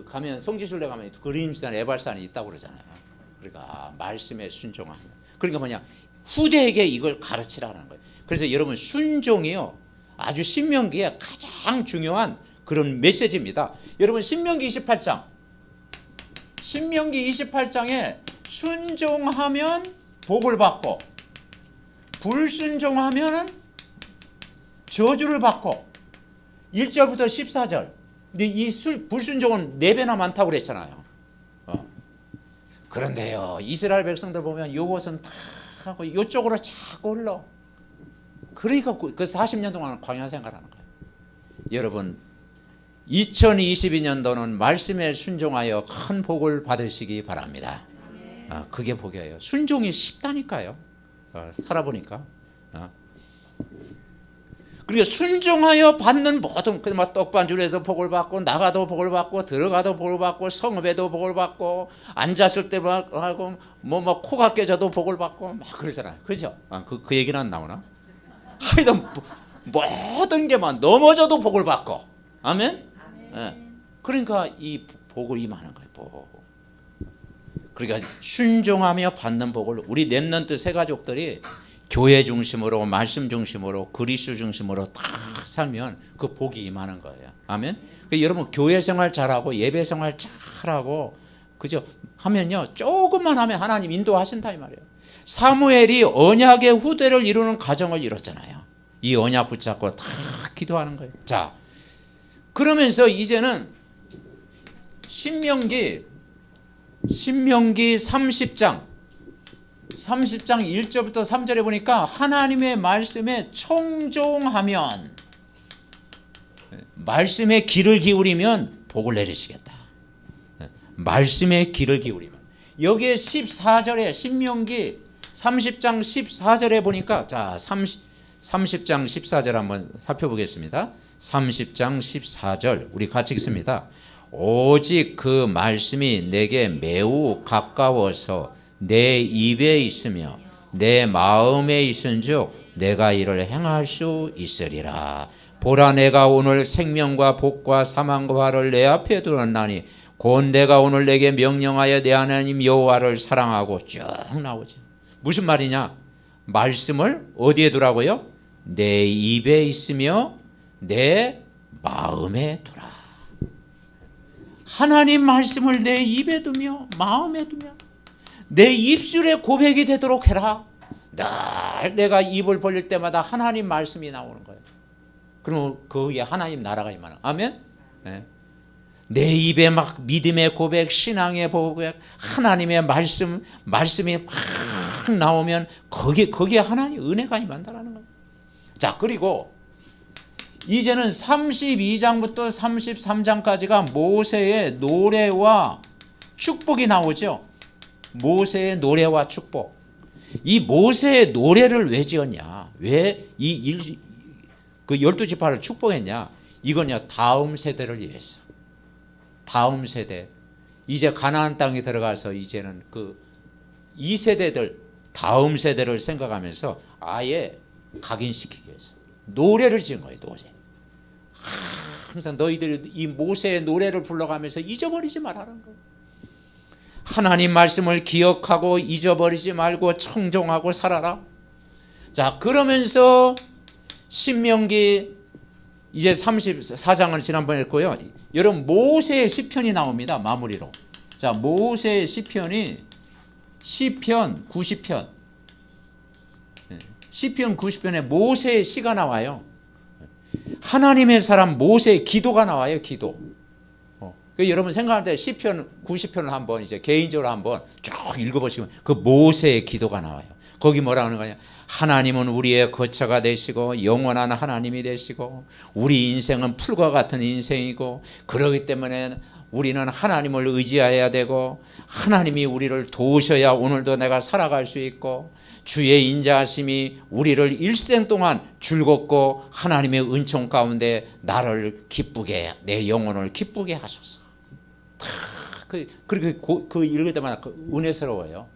가면 성지순례 가면 그림산 에발산이 있다고 그러잖아요. 그러니까 말씀에 순종하는. 그러니까 뭐냐? 후대에게 이걸 가르치라는 거예요. 그래서 여러분 순종이요, 아주 신명기에 가장 중요한 그런 메시지입니다. 여러분 신명기 28장에 순종하면 복을 받고 불순종하면 저주를 받고 1절부터 14절. 근데 이 불순종은 4배나 많다고 그랬잖아요. 그런데요, 이스라엘 백성들 보면 요것은 다 하고 이쪽으로 자꾸 흘러. 그러니까 그 40년 동안 광야 생활하는 거예요. 여러분 2022년도는 말씀에 순종하여 큰 복을 받으시기 바랍니다. 그게 복이에요. 순종이 쉽다니까요. 살아보니까. 그리고 순종하여 받는 모든 떡반줄에서 복을 받고 나가도 복을 받고 들어가도 복을 받고 성읍에도 복을 받고 앉았을 때 하고 뭐 코가 깨져도 복을 받고 막 그러잖아요. 그죠? 그 얘기는 안 나오나? 하여튼 모든 게만 넘어져도 복을 받고. 아멘? 네. 그러니까 이 복을 임하는 거예요. 복. 그러니까 순종하며 받는 복을 우리 렘넌트 새 가족들이 교회 중심으로 말씀 중심으로 그리스도 중심으로 다 살면 그 복이 임하는 거예요. 아멘. 그러니까 여러분 교회 생활 잘하고 예배 생활 잘하고 그죠? 하면요 조금만 하면 하나님 인도하신다 이 말이에요. 사무엘이 언약의 후대를 이루는 가정을 이뤘잖아요. 이 언약 붙잡고 다 기도하는 거예요. 자, 그러면서 이제는 신명기 30장 1절부터 3절에 보니까 하나님의 말씀에 청종하면 말씀에 귀를 기울이면 복을 내리시겠다. 말씀에 귀를 기울이면 여기에 14절에 신명기 30장 14절에 보니까 자 30장 14절 한번 살펴보겠습니다. 30장 14절 우리 같이 읽습니다. 오직 그 말씀이 내게 매우 가까워서 내 입에 있으며 내 마음에 있은즉 내가 이를 행할 수 있으리라. 보라 내가 오늘 생명과 복과 사망과 화를 내 앞에 두었나니 곧 내가 오늘 내게 명령하여 내 하나님 여호와를 사랑하고 쭉 나오죠. 무슨 말이냐? 말씀을 어디에 두라고요? 내 입에 있으며 내 마음에 두라. 하나님 말씀을 내 입에 두며 마음에 두며 내 입술에 고백이 되도록 해라. 늘 내가 입을 벌릴 때마다 하나님 말씀이 나오는 거예요. 그럼 거기에 하나님 나라가 임하는. 아멘. 네. 내 입에 막 믿음의 고백, 신앙의 고백, 하나님의 말씀이 막 나오면 거기에 하나님 은혜가 임한다라는 거예요. 자, 그리고 이제는 32장부터 33장까지가 모세의 노래와 축복이 나오죠. 모세의 노래와 축복. 이 모세의 노래를 왜 지었냐? 왜 그 12지파를 축복했냐? 이거냐? 다음 세대를 위해서. 다음 세대. 이제 가나안 땅에 들어가서 이제는 그 2세대들 다음 세대를 생각하면서 아예 각인시키기 위해서 노래를 지은 거예요. 노래. 항상 너희들이 이 모세의 노래를 불러가면서 잊어버리지 말라는 거예요. 하나님 말씀을 기억하고 잊어버리지 말고 청종하고 살아라. 자, 그러면서 신명기 이제 34장을 지난번에 했고요. 여러분 모세의 시편이 나옵니다. 마무리로. 자, 모세의 시편이 시편 90편. 시편 90편에 모세의 시가 나와요. 하나님의 사람 모세의 기도가 나와요. 기도. 여러분 생각할 때 시편 90편을 한번 이제 개인적으로 한번 쭉 읽어보시면 그 모세의 기도가 나와요. 거기 뭐라 하는 거냐? 하나님은 우리의 거처가 되시고 영원한 하나님이 되시고 우리 인생은 풀과 같은 인생이고 그러기 때문에 우리는 하나님을 의지해야 되고 하나님이 우리를 도우셔야 오늘도 내가 살아갈 수 있고 주의 인자하심이 우리를 일생 동안 즐겁고 하나님의 은총 가운데 나를 기쁘게 내 영혼을 기쁘게 하소서. 그리고 그 읽을 때마다 은혜스러워요.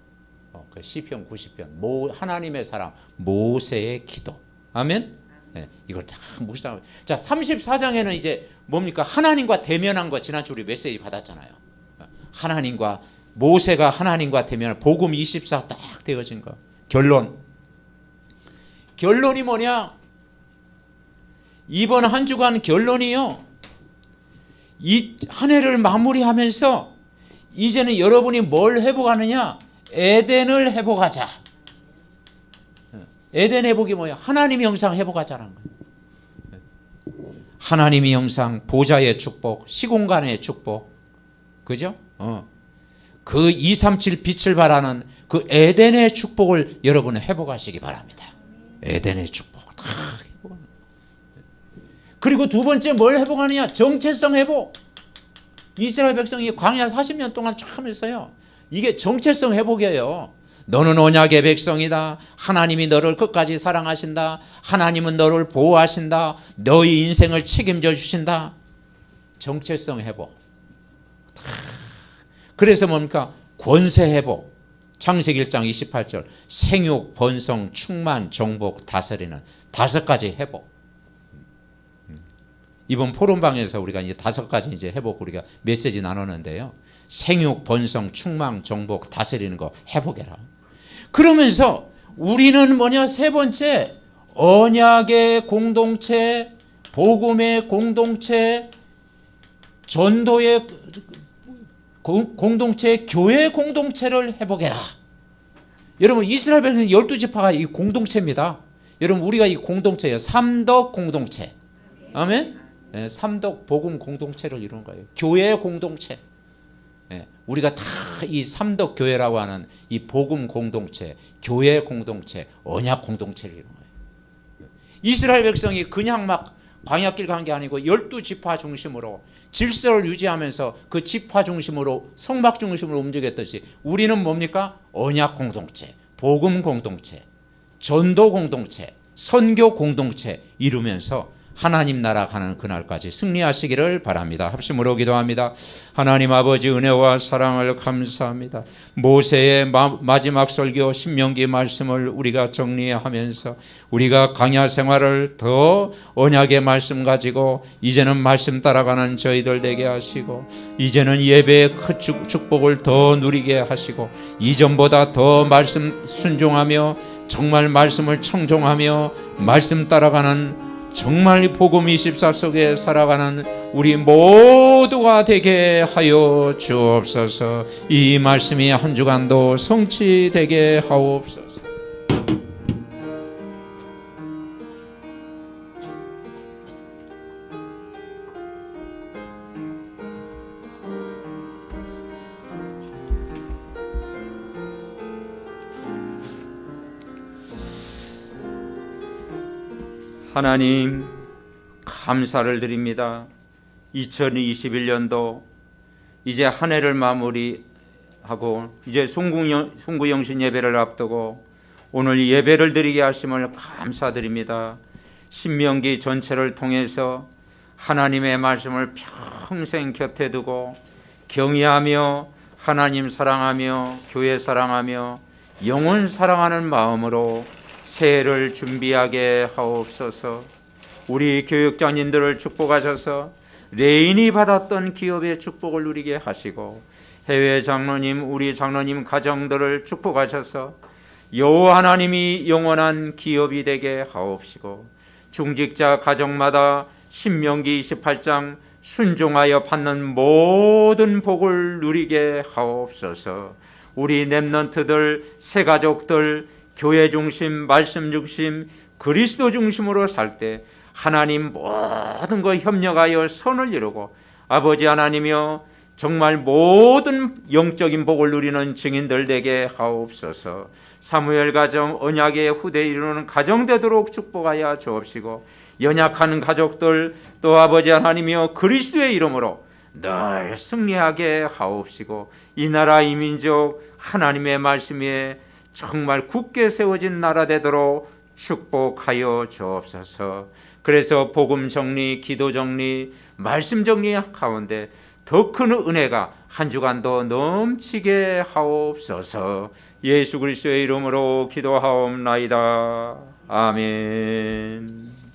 그 시편 90편 하나님의 사람 모세의 기도. 아멘. 네, 이걸 다 묵상하고. 자, 34장에는 이제 뭡니까? 하나님과 대면한 거 지난주 우리 메시지 받았잖아요. 하나님과 모세가 하나님과 대면 복음 24 딱 되어진 거. 결론이 뭐냐? 이번 한 주간 결론이요. 이 한 해를 마무리하면서 이제는 여러분이 뭘 회복하느냐? 에덴을 회복하자. 에덴 회복이 뭐예요? 하나님의 형상 회복하자는 거예요. 하나님의 형상, 보좌의 축복, 시공간의 축복. 그죠? 그 237 빛을 발하는 그 에덴의 축복을 여러분은 회복하시기 바랍니다. 에덴의 축복 다 회복하는 거예요. 그리고 두 번째 뭘 회복하느냐? 정체성 회복. 이스라엘 백성이 광야 40년 동안 참 했어요. 이게 정체성 회복이에요. 너는 언약의 백성이다. 하나님이 너를 끝까지 사랑하신다. 하나님은 너를 보호하신다. 너의 인생을 책임져 주신다. 정체성 회복. 그래서 뭡니까? 권세 회복. 창세기 1장 28절. 생육, 번성, 충만, 정복, 다스리는 5가지 회복. 이번 포럼방에서 우리가 이제 5가지 이제 회복 우리가 메시지 나누는데요. 생육, 번성, 충만, 정복, 다스리는 거 회복해라. 그러면서 우리는 뭐냐? 세 번째, 언약의 공동체, 복음의 공동체, 전도의 공동체, 교회 공동체를 회복해라. 여러분, 이스라엘 백성 12지파가 이 공동체입니다. 여러분, 우리가 이 공동체예요. 삼덕 공동체. 아멘? 네, 삼덕 복음 공동체를 이루는 거예요. 교회 공동체. 네, 우리가 다 이 삼덕 교회라고 하는 이 복음 공동체, 교회 공동체, 언약 공동체를 이루는 거예요. 이스라엘 백성이 그냥 막 광야길 간 게 아니고 12지파 중심으로 질서를 유지하면서 그 지파 중심으로 성막 중심으로 움직였듯이 우리는 뭡니까? 언약 공동체, 복음 공동체, 전도 공동체, 선교 공동체 이루면서 하나님 나라 가는 그날까지 승리하시기를 바랍니다. 합심으로 기도합니다. 하나님 아버지, 은혜와 사랑을 감사합니다. 모세의 마지막 설교 신명기 말씀을 우리가 정리하면서 우리가 강야 생활을 더 언약의 말씀 가지고 이제는 말씀 따라가는 저희들 되게 하시고, 이제는 예배의 큰 축복을 더 누리게 하시고, 이전보다 더 말씀 순종하며 정말 말씀을 청종하며 말씀 따라가는 정말 복음 24 속에 살아가는 우리 모두가 되게 하여 주옵소서. 이 말씀이 한 주간도 성취되게 하옵소서. 하나님, 감사를 드립니다. 2021년도 이제 한 해를 마무리하고 이제 송구영신 예배를 앞두고 오늘 예배를 드리게 하심을 감사드립니다. 신명기 전체를 통해서 하나님의 말씀을 평생 곁에 두고 경외하며 하나님 사랑하며 교회 사랑하며 영혼 사랑하는 마음으로 새해를 준비하게 하옵소서. 우리 교육장님들을 축복하셔서 레인이 받았던 기업의 축복을 누리게 하시고, 해외 장로님, 우리 장로님 가정들을 축복하셔서 여호와 하나님이 영원한 기업이 되게 하옵시고, 중직자 가정마다 신명기 28장 순종하여 받는 모든 복을 누리게 하옵소서. 우리 렘넌트들, 새가족들 교회 중심, 말씀 중심, 그리스도 중심으로 살 때 하나님 모든 것 협력하여 선을 이루고 아버지 하나님이여 정말 모든 영적인 복을 누리는 증인들 되게 하옵소서. 사무엘 가정, 언약의 후대 이루는 가정 되도록 축복하여 주옵시고, 연약한 가족들 또 아버지 하나님이여 그리스도의 이름으로 늘 승리하게 하옵시고, 이 나라 이 민족 하나님의 말씀에 정말 굳게 세워진 나라 되도록 축복하여 주옵소서. 그래서 복음 정리, 기도 정리, 말씀 정리 가운데 더 큰 은혜가 한 주간도 넘치게 하옵소서. 예수 그리스도의 이름으로 기도하옵나이다. 아멘.